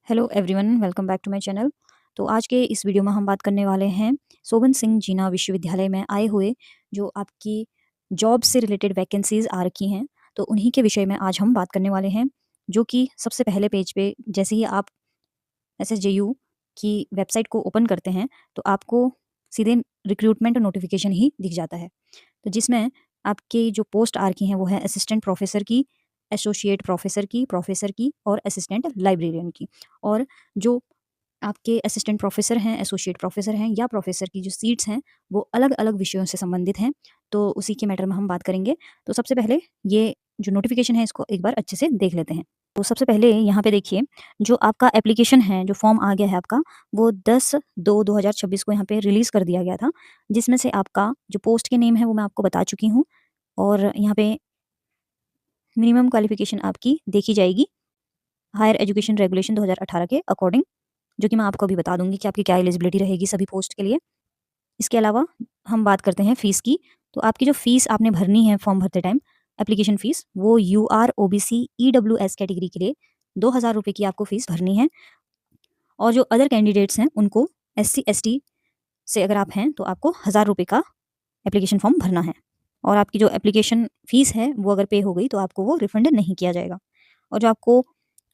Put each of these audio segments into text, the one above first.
Hello everyone, welcome back to my channel. तो आज के इस वीडियो में हम बात करने वाले हैं सोबन सिंह जीना विश्वविद्यालय में आए हुए जो आपकी जॉब से रिलेटेड वैकेंसीज आ रखी हैं। तो उन्हीं के विषय में आज हम बात करने वाले हैं, जो कि सबसे पहले पेज पे जैसे ही आप एसएसजेयू की वेबसाइट को ओपन करते हैं तो आपको सीधे रिक्रूटमेंट नोटिफिकेशन ही दिख जाता है। तो जिसमें आपके जो पोस्ट आ रखी हैं वो है असिस्टेंट प्रोफेसर की, एसोसिएट प्रोफेसर की और असिस्टेंट लाइब्रेरियन की। और जो आपके असिस्टेंट प्रोफेसर हैं, एसोसिएट प्रोफेसर हैं या प्रोफेसर की जो सीट्स हैं वो अलग-अलग विषयों से संबंधित हैं। तो उसी के मैटर में हम बात करेंगे। तो सबसे पहले ये जो नोटिफिकेशन है इसको एक बार अच्छे से देख लेते हैं। तो सबसे पहले यहाँ पे देखिए, जो आपका एप्लीकेशन है, जो फॉर्म आ गया है आपका, वो 10/2/2026 को यहाँ पे रिलीज़ कर दिया गया था। जिसमें से आपका जो पोस्ट के नेम है वो मैं आपको बता चुकी हूँ। और यहाँ पे मिनिमम क्वालिफ़िकेशन आपकी देखी जाएगी हायर एजुकेशन रेगुलेशन 2018 के अकॉर्डिंग, जो कि मैं आपको अभी बता दूँगी कि आपकी क्या एलिजिबिलिटी रहेगी सभी पोस्ट के लिए। इसके अलावा हम बात करते हैं फ़ीस की। तो आपकी जो फ़ीस आपने भरनी है फॉर्म भरते टाइम, एप्लीकेशन फ़ीस, वो यूआर, ओबीसी, ईडब्ल्यूएस कैटेगरी के लिए ₹2000 की आपको फ़ीस भरनी है। और जो अदर कैंडिडेट्स हैं उनको एससी, एसटी से अगर आप हैं तो आपको ₹1000 का एप्लीकेशन फॉर्म भरना है। और आपकी जो एप्लीकेशन फ़ीस है वो अगर पे हो गई तो आपको वो रिफंड नहीं किया जाएगा। और जो आपको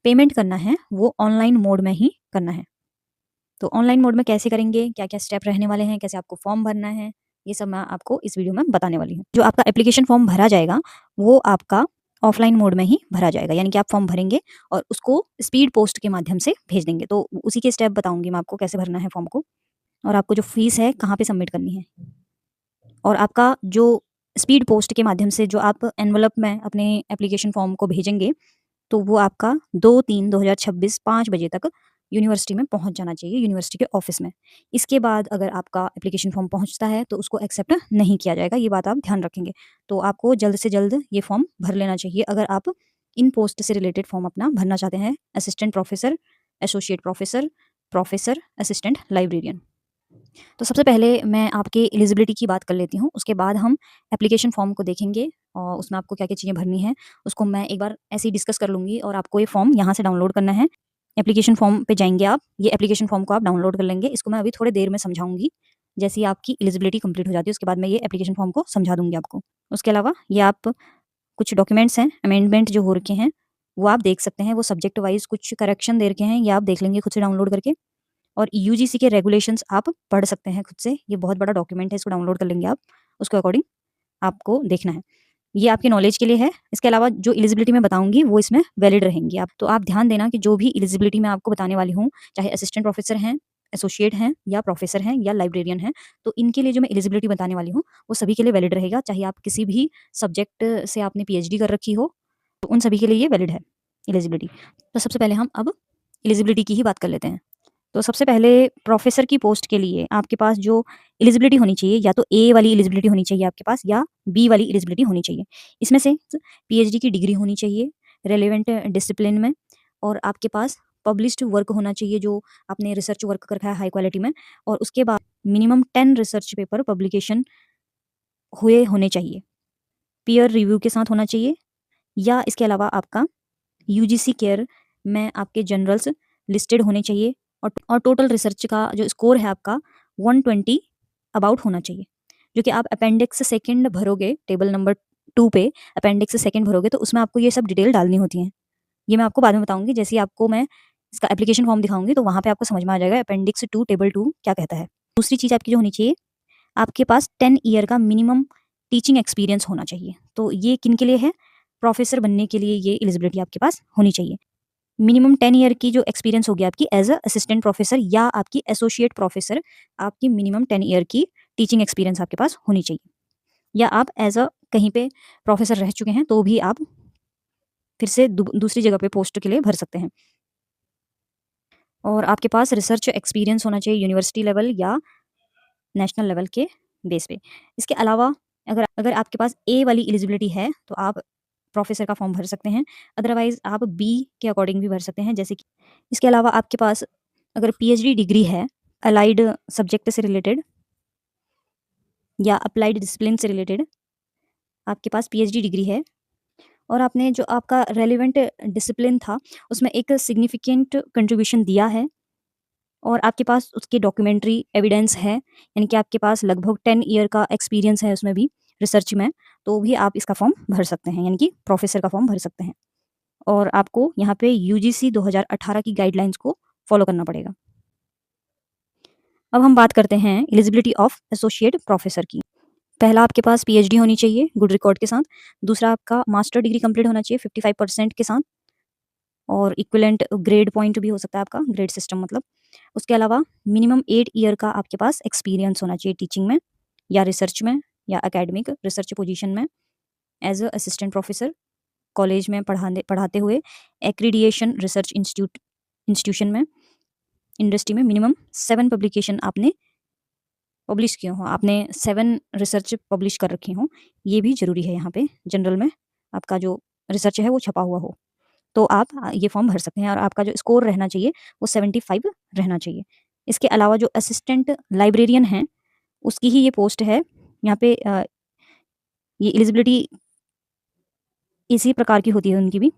पेमेंट करना है वो ऑनलाइन मोड में ही करना है। तो ऑनलाइन मोड में कैसे करेंगे, क्या-क्या स्टेप रहने वाले हैं, कैसे आपको फॉर्म भरना है, ये सब मैं आपको इस वीडियो में बताने वाली हूँ। जो आपका एप्लीकेशन फॉर्म भरा जाएगा, वो आपका ऑफलाइन मोड में ही भरा जाएगा। यानी कि आप फॉर्म भरेंगे और उसको स्पीड पोस्ट के माध्यम से भेज देंगे। तो उसी के स्टेप बताऊँगी मैं आपको कैसे भरना है फॉर्म को, और आपको जो फीस है कहाँ पे सबमिट करनी है। और आपका जो स्पीड पोस्ट के माध्यम से जो आप एनवेलप में अपने एप्लीकेशन फॉर्म को भेजेंगे, तो वो आपका 2/3/2026 5 बजे तक यूनिवर्सिटी में पहुँच जाना चाहिए, यूनिवर्सिटी के ऑफ़िस में। इसके बाद अगर आपका एप्लीकेशन फ़ॉर्म पहुँचता है तो उसको एक्सेप्ट नहीं किया जाएगा, ये बात आप ध्यान रखेंगे। तो आपको जल्द से जल्द ये फ़ॉर्म भर लेना चाहिए अगर आप इन पोस्ट से रिलेटेड फ़ॉर्म अपना भरना चाहते हैं। Assistant professor, associate professor, professor, assistant librarian. तो सबसे पहले मैं आपके एलिजिबिलिटी की बात कर लेती हूँ, उसके बाद हम एप्लीकेशन फ़ॉर्म को देखेंगे और उसमें आपको क्या-क्या चीज़ें भरनी हैं, उसको मैं एक बार ऐसे ही डिस्कस कर लूँगी और आपको ये फ़ॉर्म यहाँ से डाउनलोड करना है। एप्लीकेशन फ़ॉर्म पे जाएँगे आप, ये एप्लीकेशन फ़ॉर्म को आप डाउनलोड कर लेंगे, इसको मैं अभी थोड़ी देर में समझाऊँगी। जैसे ही आपकी एलिजिबिलिटी कंप्लीट हो जाती है, उसके बाद मैं ये एप्लीकेशन फ़ॉर्म को समझा दूँगी आपको। उसके अलावा ये आप कुछ डॉक्यूमेंट्स हैं, अमेंडमेंट जो हो रखे हैं, वो आप देख सकते हैं, वो सब्जेक्ट वाइज़ कुछ करेक्शन दे रखे हैं, ये आप देख लेंगे खुद से डाउनलोड करके। और यूजीसी के रेगुलेशंस आप पढ़ सकते हैं खुद से, ये बहुत बड़ा डॉक्यूमेंट है, इसको डाउनलोड कर लेंगे आप, उसके अकॉर्डिंग आपको देखना है। ये आपके नॉलेज के लिए है, इसके अलावा जो एलिजिबिलिटी मैं बताऊँगी वो इसमें वैलिड रहेंगी। आप तो आप ध्यान देना कि जो भी एलिजिबिलिटी मैं आपको बताने वाली हूँ, चाहे असिस्टेंट प्रोफेसर हैं, एसोसिएट हैं या प्रोफेसर हैं या लाइब्रेरियन हैं, तो इनके लिए जो मैं एलिजिबिलिटी बताने वाली हूँ, वो सभी के लिए वैलिड रहेगा, चाहे आप किसी भी सब्जेक्ट से आपने पीएचडी कर रखी हो, तो उन सभी के लिए ये वैलिड है एलिजिबिलिटी। तो सबसे पहले हम अब एलिजिबिलिटी की ही बात कर लेते हैं। तो सबसे पहले प्रोफ़ेसर की पोस्ट के लिए आपके पास जो एलिजिबिलिटी होनी चाहिए, या तो ए वाली एलिजिबिलिटी होनी चाहिए आपके पास या बी वाली एलिजिबिलिटी होनी चाहिए। इसमें से पीएचडी की डिग्री होनी चाहिए रेलेवेंट डिसिप्लिन में, और आपके पास पब्लिश्ड वर्क होना चाहिए जो आपने रिसर्च वर्क कर रखा है हाई क्वालिटी में, और उसके बाद मिनिमम 10 रिसर्च पेपर पब्लिकेशन हुए होने चाहिए। पीयर रिव्यू के साथ होना चाहिए, या इसके अलावा आपका यूजीसी केयर में आपके जर्नल्स लिस्टेड होने चाहिए, और टोटल रिसर्च का जो स्कोर है आपका 120 अबाउट होना चाहिए। जो कि आप अपेंडिक्स सेकंड भरोगे, टेबल नंबर 2 पे अपेंडिक्स सेकंड भरोगे तो उसमें आपको ये सब डिटेल डालनी होती हैं। ये मैं आपको बाद में बताऊँगी, जैसे ही आपको मैं इसका एप्लीकेशन फॉर्म दिखाऊँगी तो वहाँ पे आपको समझ में आ जाएगा अपेंडिक्स 2 टेबल 2 क्या कहता है। दूसरी चीज़ आपकी जो होनी चाहिए, आपके पास 10 ईयर का मिनिमम टीचिंग एक्सपीरियंस होना चाहिए। तो ये किन के लिए है? प्रोफ़ेसर बनने के लिए ये एलिजिबिलिटी आपके पास होनी चाहिए। मिनिमम 10 ईयर की जो एक्सपीरियंस होगी आपकी एज़ अ असिस्टेंट प्रोफेसर या आपकी एसोसिएट प्रोफेसर, आपकी मिनिमम 10 ईयर की टीचिंग एक्सपीरियंस आपके पास होनी चाहिए। या आप एज़ अ कहीं पे प्रोफेसर रह चुके हैं तो भी आप फिर से दूसरी जगह पे पोस्ट के लिए भर सकते हैं। और आपके पास रिसर्च एक्सपीरियंस होना चाहिए यूनिवर्सिटी लेवल या नेशनल लेवल के बेस पे। इसके अलावा अगर अगर आपके पास ए वाली एलिजिबिलिटी है तो आप प्रोफेसर का फॉर्म भर सकते हैं, अदरवाइज़ आप बी के अकॉर्डिंग भी भर सकते हैं। जैसे कि इसके अलावा आपके पास अगर पीएचडी डिग्री है, अलाइड सब्जेक्ट से रिलेटेड या अप्लाइड डिसिप्लिन से रिलेटेड आपके पास पीएचडी डिग्री है, और आपने जो आपका रेलेवेंट डिसिप्लिन था, उसमें एक सिग्निफिकेंट कंट्रीब्यूशन दिया है और आपके पास उसकी डॉक्यूमेंट्री एविडेंस है, यानी कि आपके पास लगभग 10 ईयर का एक्सपीरियंस है उसमें भी, रिसर्च में, तो भी आप इसका फॉर्म भर सकते हैं, यानी कि प्रोफ़ेसर का फॉर्म भर सकते हैं। और आपको यहाँ पे यूजीसी 2018 की गाइडलाइंस को फ़ॉलो करना पड़ेगा। अब हम बात करते हैं एलिजिबिलिटी ऑफ एसोसिएट प्रोफ़ेसर की। पहला आपके पास पीएचडी होनी चाहिए गुड रिकॉर्ड के साथ, दूसरा आपका मास्टर डिग्री कंप्लीट होना चाहिए 55% के साथ और इक्विवेलेंट ग्रेड पॉइंट भी हो सकता है आपका, ग्रेड सिस्टम मतलब। उसके अलावा मिनिमम 8 ईयर का आपके पास एक्सपीरियंस होना चाहिए टीचिंग में या रिसर्च में या एकेडमिक रिसर्च पोजीशन में as a assistant professor college में पढ़ाते हुए एक्रीडिएशन रिसर्च इंस्टीट्यूशन में, इंडस्ट्री में मिनिमम 7 पब्लिकेशन आपने पब्लिश किए हों, आपने 7 रिसर्च पब्लिश कर रखे हों, ये भी ज़रूरी है यहाँ पे जनरल में, आपका जो रिसर्च है वो छपा हुआ हो। तो आप ये फॉर्म भर सकते हैं और आपका जो स्कोर रहना चाहिए वो 75 रहना चाहिए। इसके अलावा जो असिस्टेंट लाइब्रेरियन हैं, उसकी ही ये पोस्ट है। यहाँ पे ये एलिजिबिलिटी इसी प्रकार की होती है उनकी भी।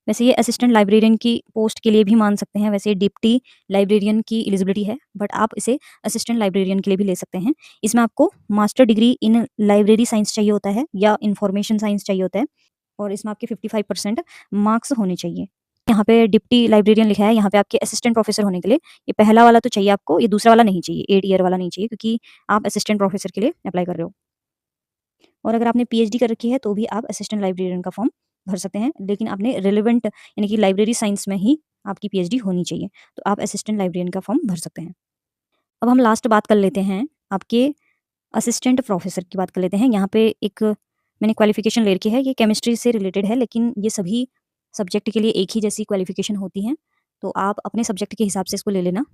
वैसे ये असिस्टेंट लाइब्रेरियन की पोस्ट के लिए भी मान सकते हैं, वैसे डिप्टी लाइब्रेरियन की एलिजिबिलिटी है, बट आप इसे असिस्टेंट लाइब्रेरियन के लिए भी ले सकते हैं। इसमें आपको master degree in library science चाहिए होता है या इन्फॉर्मेशन साइंस चाहिए होता है और इसमें आपके 55% मार्क्स होने चाहिए। यहाँ पे डिप्टी लाइब्रेरियन लिखा है, यहाँ पे आपके असिस्टेंट प्रोफ़ेसर होने के लिए ये पहला वाला तो चाहिए आपको, ये दूसरा वाला नहीं चाहिए, 8 ईयर वाला नहीं चाहिए क्योंकि आप असिस्टेंट प्रोफ़ेसर के लिए अप्लाई कर रहे हो। और अगर आपने पीएचडी कर रखी है तो भी आप असिस्टेंट लाइब्रेरियन का फॉर्म भर सकते हैं, लेकिन आपने रिलेवेंट यानी कि लाइब्रेरी साइंस में ही आपकी पीएचडी होनी चाहिए, तो आप असिस्टेंट लाइब्रेरियन का फॉर्म भर सकते हैं। अब हम लास्ट बात कर लेते हैं आपके असिस्टेंट प्रोफ़ेसर की बात कर लेते हैं। यहाँ पे एक मैंने क्वालिफ़िकेशन ले रखी है, ये केमिस्ट्री से रिलेटेड है, लेकिन ये सभी सब्जेक्ट के लिए एक ही जैसी क्वालिफ़िकेशन होती है, तो आप अपने सब्जेक्ट के हिसाब से इसको ले लेना।